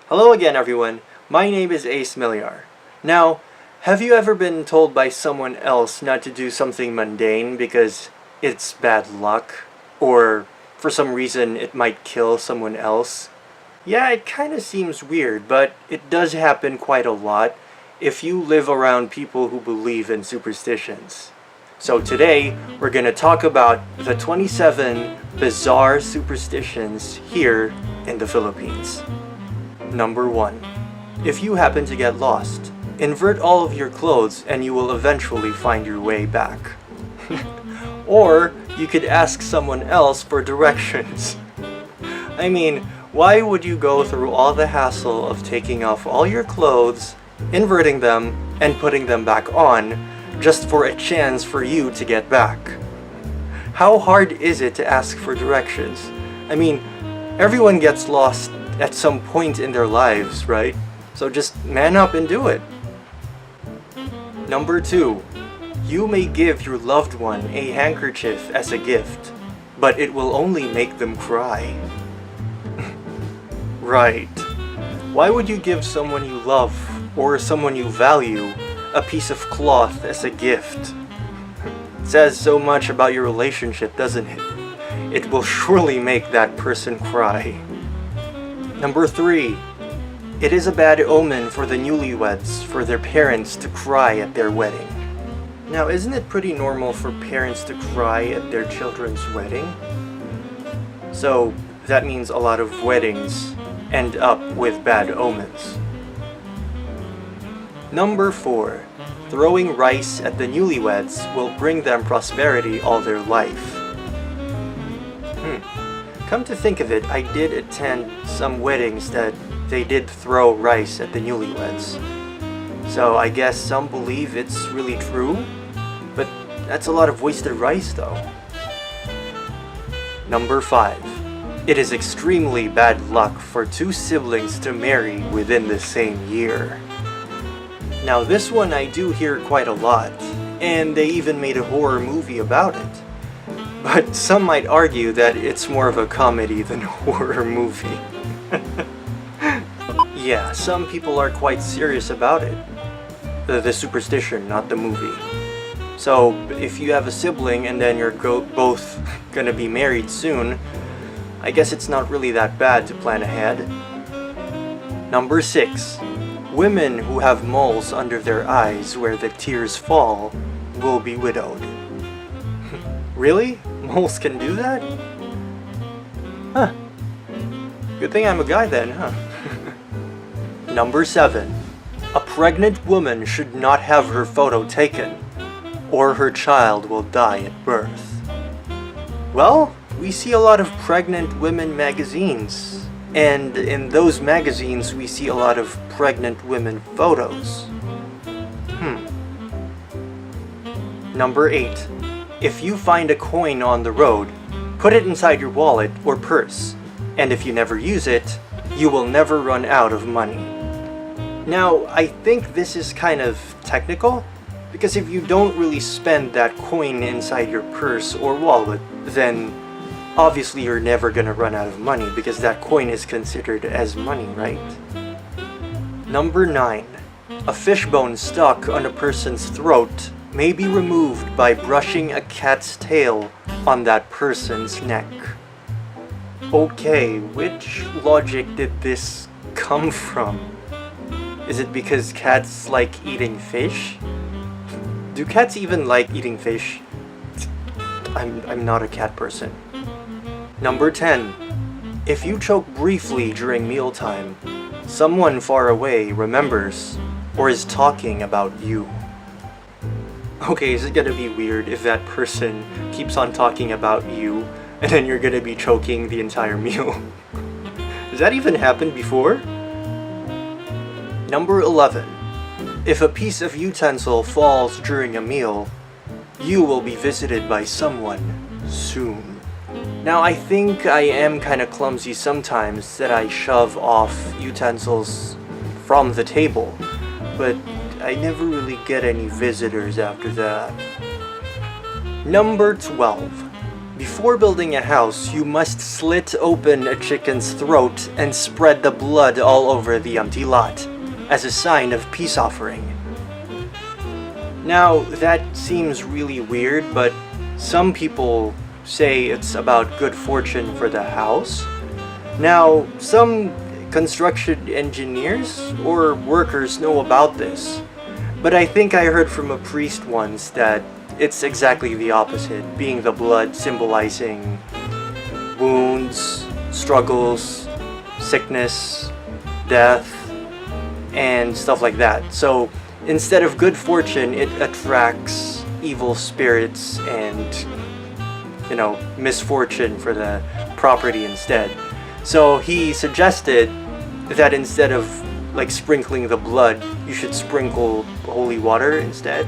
Hello again, everyone. My name is Millar. Now, have you ever been told by someone else not to do something mundane because it's bad luck? Or for some reason it might kill someone else? Yeah, it kinda seems weird, but it does happen quite a lot if you live around people who believe in superstitions. So today, we're gonna talk about the 27 bizarre superstitions here in the Philippines. Number 1. If you happen to get lost, invert all of your clothes and you will eventually find your way back. Or you could ask someone else for directions. I mean, why would you go through all the hassle of taking off all your clothes, inverting them, and putting them back on just for a chance for you to get back? How hard is it to ask for directions? I mean, everyone gets lost at some point in their lives, right? So just man up and do it. Number 2. You may give your loved one a handkerchief as a gift, but it will only make them cry. Right. Why would you give someone you love or someone you value a piece of cloth as a gift? It says so much about your relationship, doesn't it? It will surely make that person cry. Number 3. It is a bad omen for the newlyweds for their parents to cry at their wedding. Now, isn't it pretty normal for parents to cry at their children's wedding? So, that means a lot of weddings end up with bad omens. Number 4. Throwing rice at the newlyweds will bring them prosperity all their life. Come to think of it, I did attend some weddings that they did throw rice at the newlyweds. So I guess some believe it's really true, but that's a lot of wasted rice though. Number 5. It is extremely bad luck for two siblings to marry within the same year. Now this one I do hear quite a lot, and they even made a horror movie about it. But some might argue that it's more of a comedy than a horror movie. Yeah, some people are quite serious about it. The superstition, not the movie. So, if you have a sibling and then you're both gonna be married soon, I guess it's not really that bad to plan ahead. Number 6. Women who have moles under their eyes where the tears fall will be widowed. Really? Moles can do that? Huh. Good thing I'm a guy then, huh? Number 7. A pregnant woman should not have her photo taken, or her child will die at birth. Well, we see a lot of pregnant women magazines, and in those magazines we see a lot of pregnant women photos. Number 8. If you find a coin on the road, put it inside your wallet or purse, and if you never use it, you will never run out of money. Now, I think this is kind of technical, because if you don't really spend that coin inside your purse or wallet, then obviously you're never gonna run out of money because that coin is considered as money, right? Number 9. A fishbone stuck on a person's throat may be removed by brushing a cat's tail on that person's neck. Okay, which logic did this come from? Is it because cats like eating fish? Do cats even like eating fish? I'm not a cat person. Number 10. If you choke briefly during mealtime, someone far away remembers or is talking about you. Okay, is it gonna be weird if that person keeps on talking about you and then you're gonna be choking the entire meal? Has that even happened before? Number 11. If a piece of utensil falls during a meal, you will be visited by someone soon. Now I think I am kinda clumsy sometimes that I shove off utensils from the table, but I never really get any visitors after that. Number 12. Before building a house, you must slit open a chicken's throat and spread the blood all over the empty lot, as a sign of peace offering. Now, that seems really weird, but some people say it's about good fortune for the house. Now, some construction engineers or workers know about this, but I think I heard from a priest once that it's exactly the opposite, being the blood symbolizing wounds, struggles, sickness, death, and stuff like that. So instead of good fortune, it attracts evil spirits and, misfortune for the property instead. So he suggested that instead of sprinkling the blood, you should sprinkle holy water instead.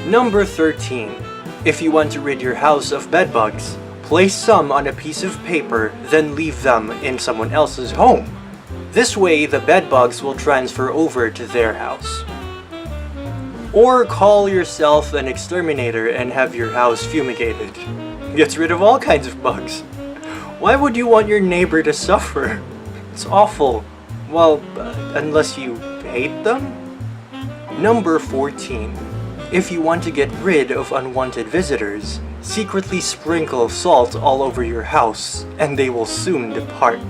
Number 13. If you want to rid your house of bedbugs, place some on a piece of paper, then leave them in someone else's home. This way, the bedbugs will transfer over to their house. Or call yourself an exterminator and have your house fumigated. Gets rid of all kinds of bugs. Why would you want your neighbor to suffer? It's awful. Well, unless you hate them? Number 14. If you want to get rid of unwanted visitors, secretly sprinkle salt all over your house, and they will soon depart.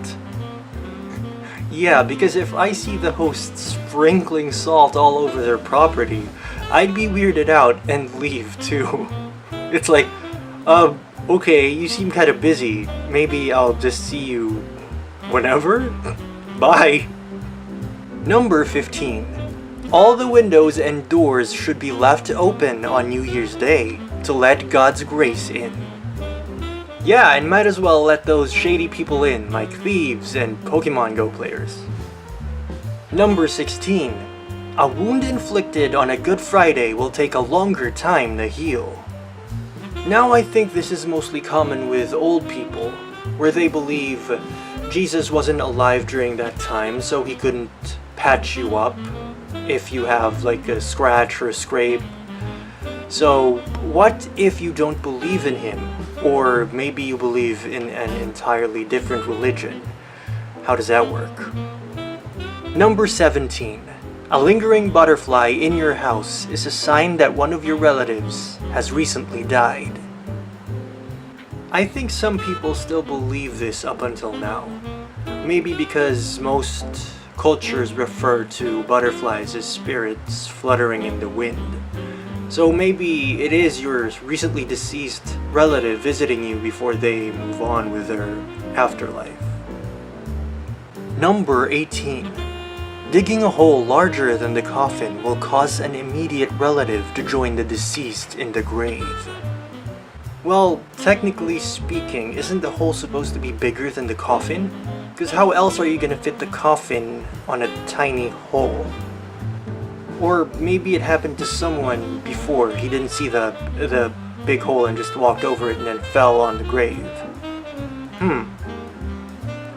Yeah, because if I see the host sprinkling salt all over their property, I'd be weirded out and leave too. It's like, okay, you seem kind of busy. Maybe I'll just see you whenever? Bye. Number 15. All the windows and doors should be left open on New Year's Day to let God's grace in. Yeah, and might as well let those shady people in, like thieves and Pokemon Go players. Number 16. A wound inflicted on a Good Friday will take a longer time to heal. Now I think this is mostly common with old people, where they believe Jesus wasn't alive during that time, so he couldn't patch you up if you have a scratch or a scrape. So what if you don't believe in him? Or maybe you believe in an entirely different religion? How does that work? Number 17. A lingering butterfly in your house is a sign that one of your relatives has recently died. I think some people still believe this up until now. Maybe because most cultures refer to butterflies as spirits fluttering in the wind. So maybe it is your recently deceased relative visiting you before they move on with their afterlife. Number 18. Digging a hole larger than the coffin will cause an immediate relative to join the deceased in the grave. Well, technically speaking, isn't the hole supposed to be bigger than the coffin? Because how else are you gonna fit the coffin on a tiny hole? Or maybe it happened to someone before. He didn't see the big hole and just walked over it and then fell on the grave.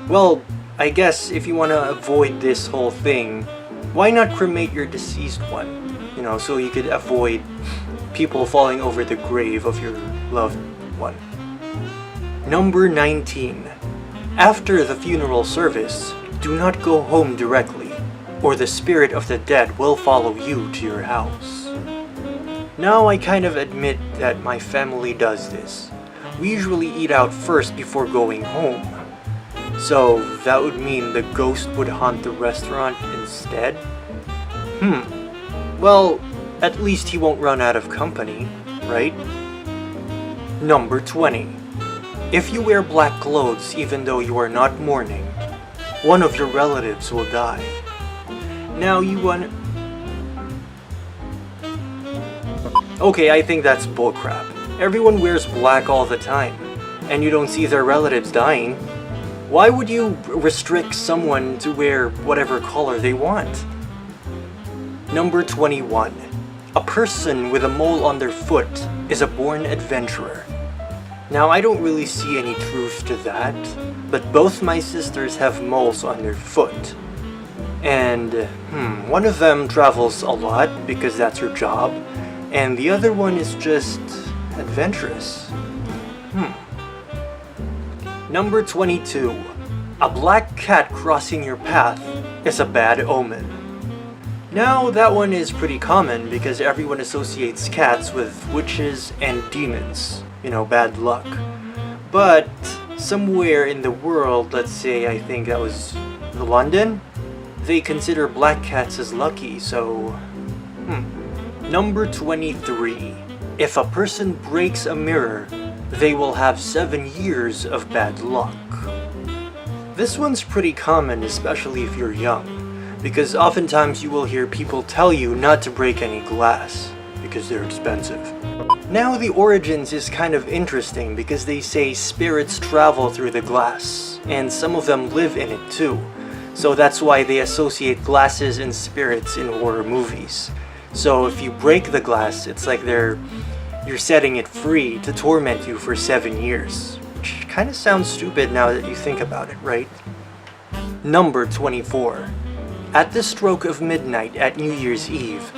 Well, I guess if you want to avoid this whole thing, why not cremate your deceased one? So you could avoid people falling over the grave of your loved one. Number 19. After the funeral service, do not go home directly, or the spirit of the dead will follow you to your house. Now I kind of admit that my family does this. We usually eat out first before going home. So that would mean the ghost would haunt the restaurant instead? Well, at least he won't run out of company, right? Number 20. If you wear black clothes even though you are not mourning, one of your relatives will die. Now you want... Okay, I think that's bullcrap. Everyone wears black all the time, and you don't see their relatives dying. Why would you restrict someone to wear whatever color they want? Number 21. A person with a mole on their foot is a born adventurer. Now I don't really see any truth to that, but both my sisters have moles on their foot. And, one of them travels a lot because that's her job, and the other one is just adventurous. Number 22. A black cat crossing your path is a bad omen. Now, that one is pretty common because everyone associates cats with witches and demons. You know, bad luck. But somewhere in the world, let's say I think that was London, they consider black cats as lucky, so... Number 23. If a person breaks a mirror, they will have 7 years of bad luck. This one's pretty common, especially if you're young, because oftentimes you will hear people tell you not to break any glass, because they're expensive. Now the origins is kind of interesting because they say spirits travel through the glass, and some of them live in it too. So that's why they associate glasses and spirits in horror movies. So if you break the glass, it's like you're setting it free to torment you for 7 years. Which kind of sounds stupid now that you think about it, right? Number 24. At the stroke of midnight at New Year's Eve,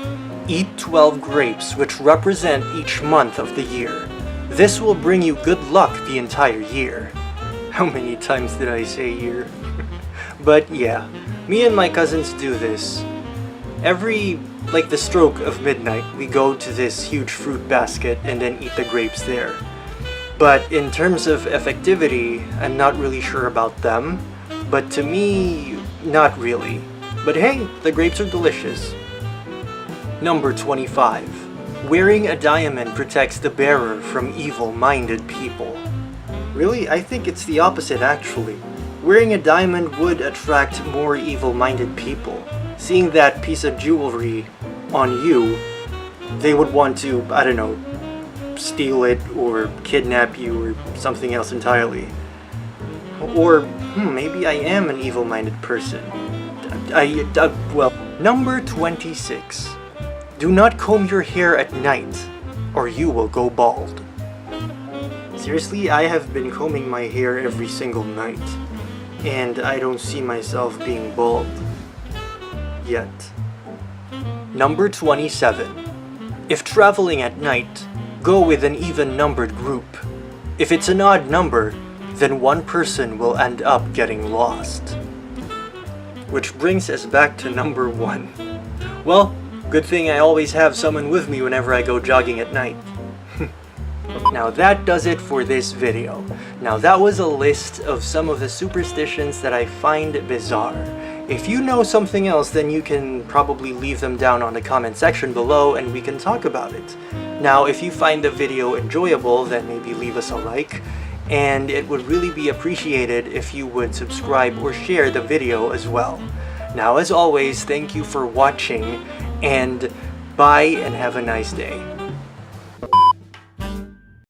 eat 12 grapes which represent each month of the year. This will bring you good luck the entire year. How many times did I say year? But yeah, me and my cousins do this. Every, the stroke of midnight, we go to this huge fruit basket and then eat the grapes there. But in terms of effectivity, I'm not really sure about them. But to me, not really. But hey, the grapes are delicious. Number 25. Wearing a diamond protects the bearer from evil-minded people. Really? I think it's the opposite actually. Wearing a diamond would attract more evil-minded people. Seeing that piece of jewelry on you, they would want to, I don't know, steal it or kidnap you or something else entirely. Or, maybe I am an evil-minded person. Well, number 26. Do not comb your hair at night, or you will go bald. Seriously, I have been combing my hair every single night, and I don't see myself being bald. Yet. Number 27. If traveling at night, go with an even-numbered group. If it's an odd number, then one person will end up getting lost. Which brings us back to number 1. Well, good thing I always have someone with me whenever I go jogging at night. Now that does it for this video. Now that was a list of some of the superstitions that I find bizarre. If you know something else, then you can probably leave them down on the comment section below and we can talk about it. Now if you find the video enjoyable, then maybe leave us a like. And it would really be appreciated if you would subscribe or share the video as well. Now as always, thank you for watching, and bye and have a nice day.